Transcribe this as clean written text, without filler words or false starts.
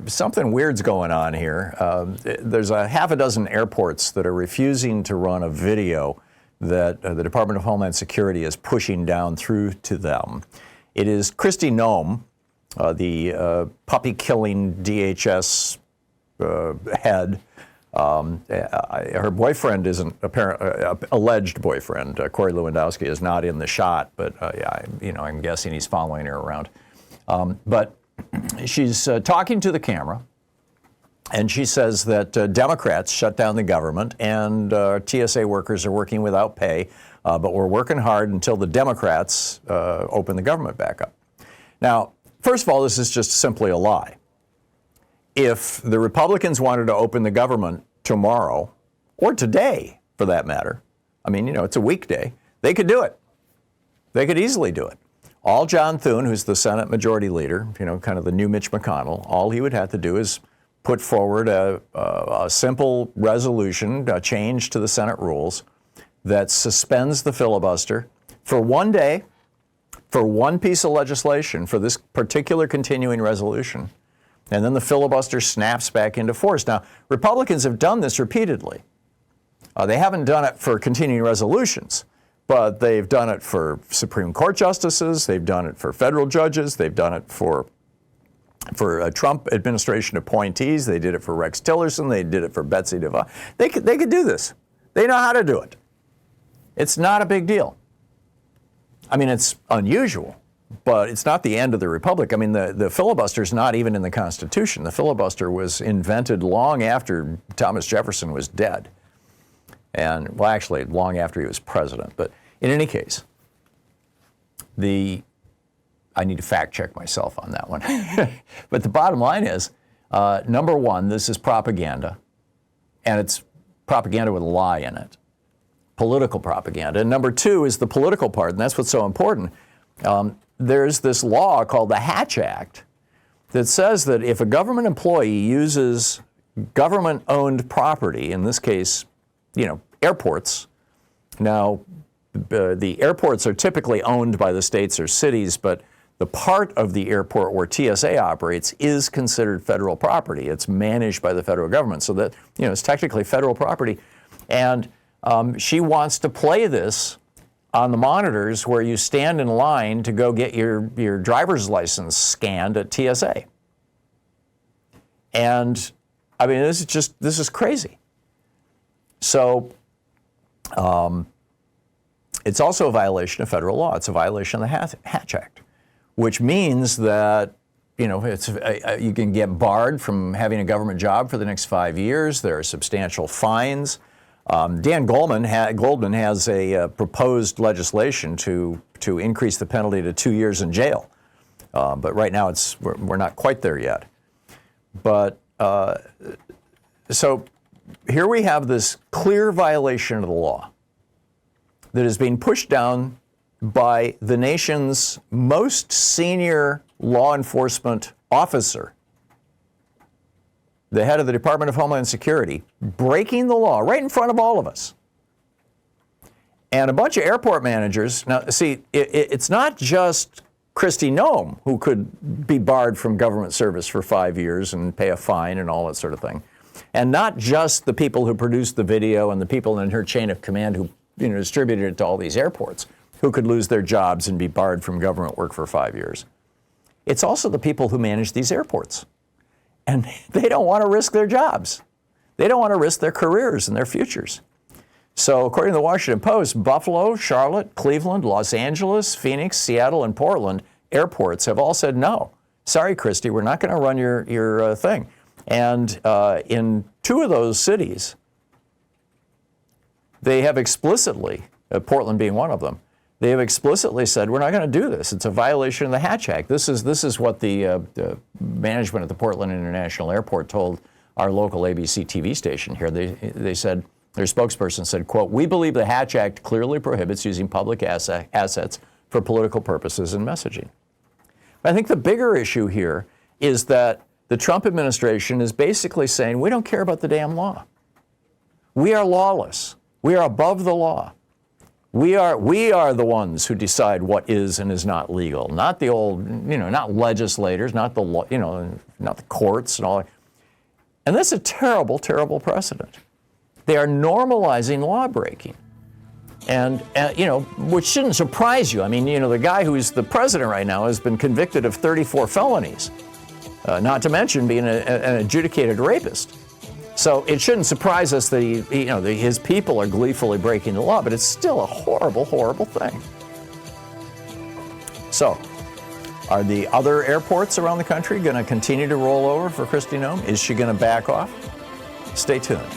something weird's going on here. There's a half a dozen airports that are refusing to run a video that the Department of Homeland Security is pushing down through to them. It is Kristi Noem, the puppy-killing DHS head. Her boyfriend is an alleged boyfriend. Corey Lewandowski is not in the shot, but I'm guessing he's following her around. But she's talking to the camera, and she says that Democrats shut down the government and TSA workers are working without pay, but we're working hard until the Democrats open the government back up. Now, first of all, this is just simply a lie. If the Republicans wanted to open the government tomorrow, or today for that matter, I mean, it's a weekday, they could do it. They could easily do it. All John Thune, who's the Senate Majority Leader, kind of the new Mitch McConnell, all he would have to do is put forward a simple resolution, a change to the Senate rules that suspends the filibuster for one day, for one piece of legislation, for this particular continuing resolution. And then the filibuster snaps back into force. Now, Republicans have done this repeatedly. They haven't done it for continuing resolutions, but they've done it for Supreme Court justices. They've done it for federal judges. They've done it for Trump administration appointees. They did it for Rex Tillerson. They did it for Betsy DeVos. They could do this. They know how to do it. It's not a big deal. I mean, it's unusual, but it's not the end of the republic. I mean, the filibuster is not even in the Constitution. The filibuster was invented long after Thomas Jefferson was dead. And, well, actually, long after he was president. But in any case, I need to fact check myself on that one. But the bottom line is, number one, this is propaganda. And it's propaganda with a lie in it. Political propaganda. And number two is the political part, and that's what's so important. There's this law called the Hatch Act that says that if a government employee uses government-owned property, in this case, airports. Now, the airports are typically owned by the states or cities, but the part of the airport where TSA operates is considered federal property. It's managed by the federal government, so that it's technically federal property. And she wants to play this on the monitors where you stand in line to go get your driver's license scanned at TSA. And I mean, this is crazy. So it's also a violation of federal law. It's a violation of the Hatch Act, which means that you can get barred from having a government job for the next 5 years. There are substantial fines. Dan Goldman has a proposed legislation to increase the penalty to 2 years in jail, but right now we're not quite there yet. But so here we have this clear violation of the law that is being pushed down by the nation's most senior law enforcement officer, the head of the Department of Homeland Security, breaking the law right in front of all of us. And a bunch of airport managers. Now, see, it's not just Kristi Noem who could be barred from government service for 5 years and pay a fine and all that sort of thing. And not just the people who produced the video and the people in her chain of command who distributed it to all these airports who could lose their jobs and be barred from government work for 5 years. It's also the people who manage these airports. And they don't want to risk their jobs. They don't want to risk their careers and their futures. So according to the Washington Post, Buffalo, Charlotte, Cleveland, Los Angeles, Phoenix, Seattle, and Portland airports have all said, no, sorry, Kristi, we're not going to run your thing. And in two of those cities, they have explicitly, Portland being one of them, they have explicitly said, we're not going to do this. It's a violation of the Hatch Act. This is what the management at the Portland International Airport told our local ABC TV station here. They said, their spokesperson said, quote, "We believe the Hatch Act clearly prohibits using public assets for political purposes and messaging." I think the bigger issue here is that the Trump administration is basically saying, we don't care about the damn law. We are lawless. We are above the law. We are the ones who decide what is and is not legal, not the old, not legislators, not the, not the courts and all that. And that's a terrible, terrible precedent. They are normalizing law breaking. And which shouldn't surprise you. I mean, the guy who's the president right now has been convicted of 34 felonies, not to mention being an adjudicated rapist. So it shouldn't surprise us that his people are gleefully breaking the law, but it's still a horrible, horrible thing. So, are the other airports around the country going to continue to roll over for Kristi Noem? Is she going to back off? Stay tuned.